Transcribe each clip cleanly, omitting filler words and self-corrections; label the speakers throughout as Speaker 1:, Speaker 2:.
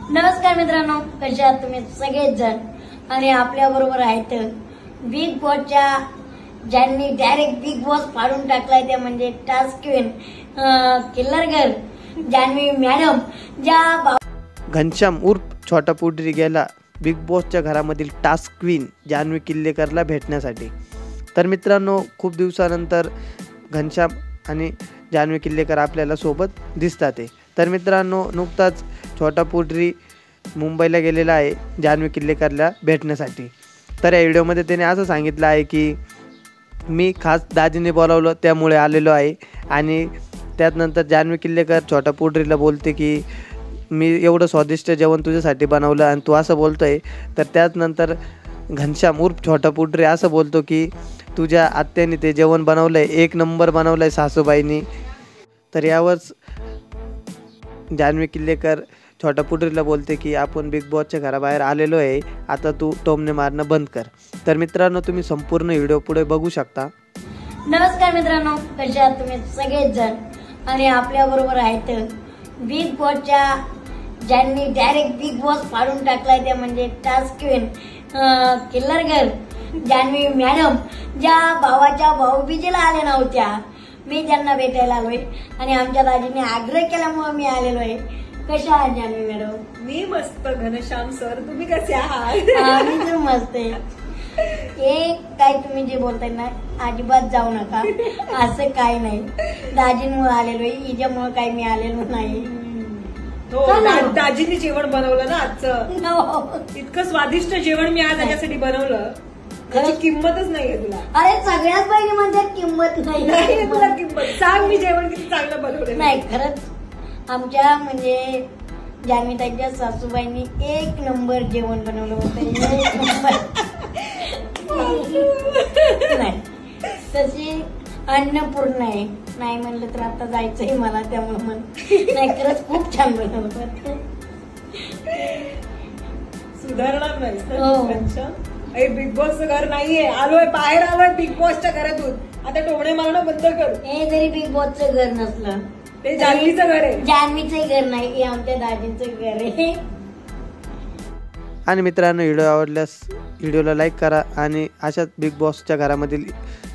Speaker 1: नमस्कार मित्रांनो, कसे आहात तुम्ही सगळेच जण. आणि आपल्या बरोबर आहेत बिग बॉसच्या ज्यांनी डायरेक्ट बिग बॉस फाडून टाकलाय त्या म्हणजे task queen killer girl Janhavi madam. ज्या
Speaker 2: घनश्याम उर्फ छोटा पुढरी गेला बिग बॉसच्या घरामधील टास्क क्वीन जान्हवी किल्लेकरला भेटण्यासाठी. तर मित्रांनो, खूप दिवसानंतर घनश्याम आणि जान्हवी किल्लेकर आपल्याला सोबत दिसतात. तर मित्रांनो, नुकताच छोटा पुढरी मुंबईला गेलेला आहे जान्हवी किल्लेकरला भेटण्यासाठी. तर या व्हिडिओमध्ये त्याने असं सांगितलं आहे की मी खास दाजीने बोलावलं त्यामुळे आलेलो आहे. आणि त्यानंतर जान्हवी किल्लेकर छोटा पुढरीला बोलते की मी एवढं स्वादिष्ट जेवण तुझ्यासाठी बनवलं आणि तू असं बोलतोय. तर त्यानंतर घनश्याम उर्फ छोटा पुढरी असं बोलतो की तुझ्या आत्याने ते जेवण बनवलं आहे, एक नंबर बनवलं आहे सासूबाईंनी. तर यावरच जान्हवी किल्लेकर छोटा पुढरीला बोलते की आपण बिग बॉसच्या घराबाहेर आलेलो आहे, आता तू टोमणे मारणं बंद कर. तर मित्रांनो, तुम्ही संपूर्ण व्हिडिओ पुढे बघू शकता.
Speaker 1: नमस्कार मित्रांनो, कसे आहात तुम्ही सगळेच जण. आणि आपल्या बरोबर आहेत बिग बॉसच्या ज्यांनी डायरेक्ट बिग बॉस फाडून टाकलाय त्या म्हणजे task queen killer girl Janhavi madam. ज्या भावाच्या भाऊबीजेला आल्या नव्हत्या, मी त्यांना भेटायला आलोय आणि आमच्या दाजीने आग्रह केल्यामुळे मी आलेलो आहे. कशा आहात जान्हवी मॅडम?
Speaker 3: मी मस्त. घनश्याम सर, तुम्ही कसे आहात?
Speaker 1: मी तर मस्त आहे. हे काय तुम्ही जे बोलताय ना, अजिबात जाऊ नका. असं काय नाही, दाजींमुळे आलेलो आहे, हिच्यामुळे काही मी आलेलो नाही.
Speaker 3: हो, दाजींनी जेवण बनवलं ना आजचं. इतकं स्वादिष्ट जेवण मी आज त्याच्यासाठी बनवलं, त्याची किंमतच नाहीये तुला.
Speaker 1: अरे सगळ्याच बहिणी म्हणतात किंमत नाही
Speaker 3: तुला किंमत. सांग मी जेवण किती चांगलं बनवलं.
Speaker 1: नाही, खरंच आमच्या म्हणजे जान्हवी ताईच्या सासूबाईंनी एक नंबर जेवण बनवलं होतं. एक नंबर. नाही, तशी अन्नपूर्ण आहे. नाही म्हणलं तर आता जायचंय मला, त्यामुळे म्हण. नाही, खरंच खूप छान बनवलं.
Speaker 3: सुधारणार नाही
Speaker 1: हो.
Speaker 3: घनश्याम, बिग बॉसचं घर नाहीये. आलोय, बाहेर आलोय बिग बॉसच्या घरातून. आता टोमणे मारणं बंद कर.
Speaker 1: हे जरी बिग बॉसचं घर नसलं,
Speaker 3: ते जान्हवीचं घर आहे.
Speaker 1: जान्हवीचं घर नाही, हे आमच्या दाजींचं घर आहे.
Speaker 2: आणि मित्रांनो, व्हिडिओ आवडल्यास व्हिडिओला लाईक करा आणि अशाच बिग बॉसच्या घरामधील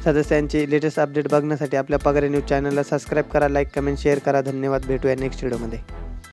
Speaker 2: सदस्यांचे लेटेस्ट अपडेट बघण्यासाठी आपल्या पगारे न्यूज चॅनलला सबस्क्राईब करा, लाईक, कमेंट, शेअर करा. धन्यवाद. भेटूया नेक्स्ट व्हिडिओमध्ये.